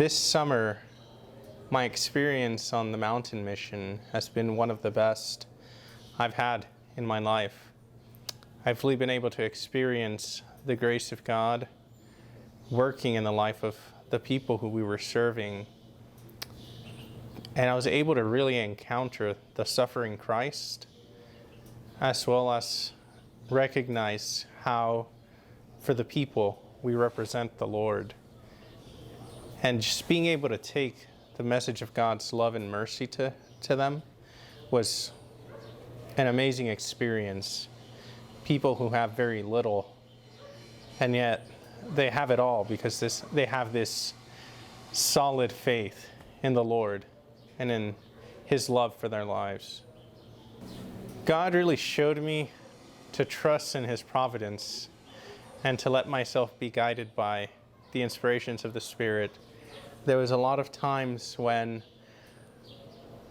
This summer, my experience on the mountain mission has been one of the best I've had in my life. I've really been able to experience the grace of God working in the life of the people who we were serving. And I was able to really encounter the suffering Christ, as well as recognize how, for the people, we represent the Lord. And just being able to take the message of God's love and mercy to them was an amazing experience. People who have very little, and yet they have it all because they have this solid faith in the Lord and in His love for their lives. God really showed me to trust in His providence and to let myself be guided by the inspirations of the Spirit. There was a lot of times when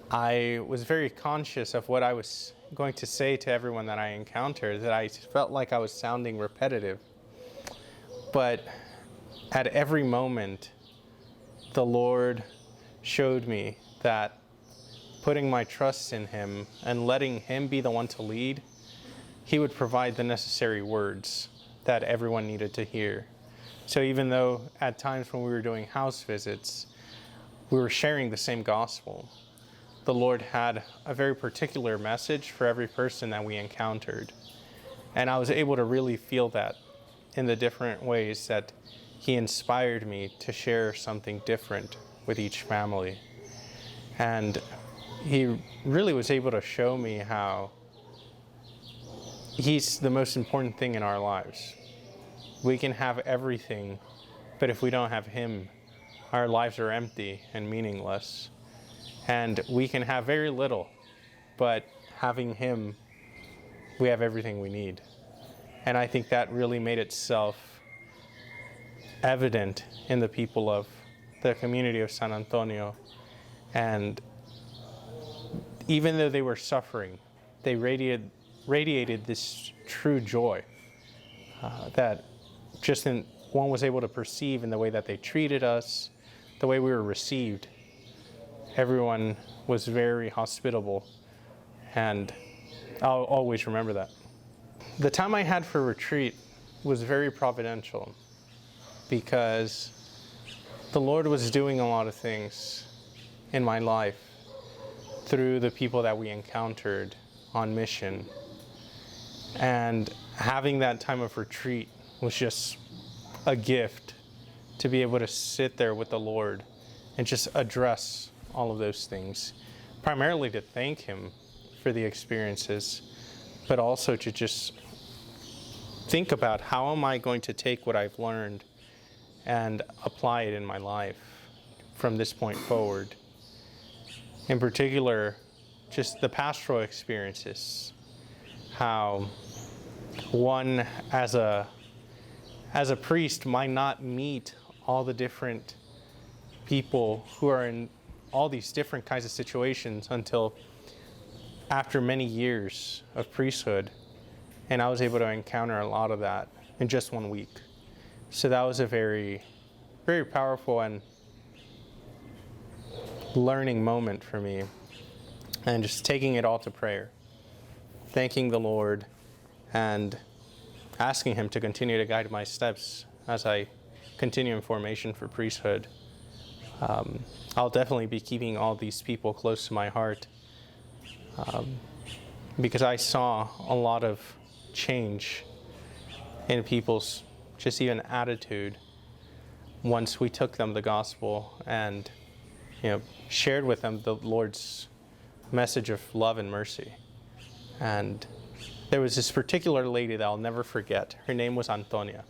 I was very conscious of what I was going to say to everyone that I encountered, that I felt like I was sounding repetitive. But at every moment, the Lord showed me that putting my trust in Him and letting Him be the one to lead, He would provide the necessary words that everyone needed to hear. So even though at times when we were doing house visits, we were sharing the same gospel, the Lord had a very particular message for every person that we encountered. And I was able to really feel that in the different ways that He inspired me to share something different with each family. And He really was able to show me how He's the most important thing in our lives. We can have everything, but if we don't have Him, our lives are empty and meaningless. And we can have very little, but having Him, we have everything we need. And I think that really made itself evident in the people of the community of San Antonio. And even though they were suffering, they radiated this true joy that one was able to perceive in the way that they treated us, the way we were received. Everyone was very hospitable, and I'll always remember that. The time I had for retreat was very providential because the Lord was doing a lot of things in my life through the people that we encountered on mission. And having that time of retreat was just a gift to be able to sit there with the Lord and just address all of those things, primarily to thank Him for the experiences, but also to just think about how am I going to take what I've learned and apply it in my life from this point forward. In particular, just the pastoral experiences, how one as a priest might not meet all the different people who are in all these different kinds of situations until after many years of priesthood. And I was able to encounter a lot of that in just 1 week. So that was a very, very powerful and learning moment for me. And just taking it all to prayer, thanking the Lord and asking Him to continue to guide my steps as I continue in formation for priesthood. I'll definitely be keeping all these people close to my heart because I saw a lot of change in people's just even attitude once we took them the gospel and shared with them the Lord's message of love and mercy. And there was this particular lady that I'll never forget. Her name was Antonia.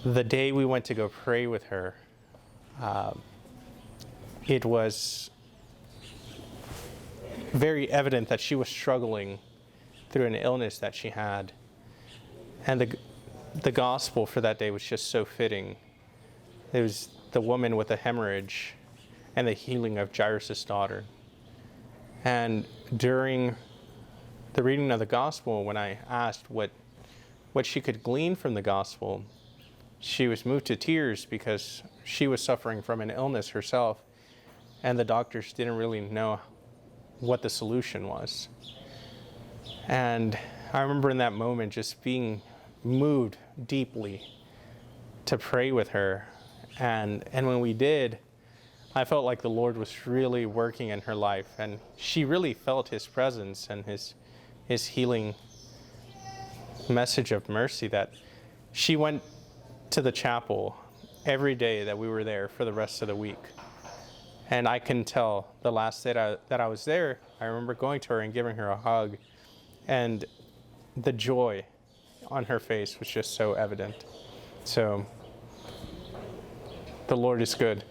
The day we went to go pray with her, it was very evident that she was struggling through an illness that she had. And the gospel for that day was just so fitting. It was the woman with a hemorrhage and the healing of Jairus' daughter. And during the reading of the gospel, when I asked what she could glean from the gospel, she was moved to tears because she was suffering from an illness herself, and the doctors didn't really know what the solution was. And I remember in that moment just being moved deeply to pray with her. And when we did, I felt like the Lord was really working in her life, and she really felt his presence and his healing message of mercy, that she went to the chapel every day that we were there for the rest of the week. And I can tell the last day that I was there, I remember going to her and giving her a hug, and the joy on her face was just so evident. So the Lord is good.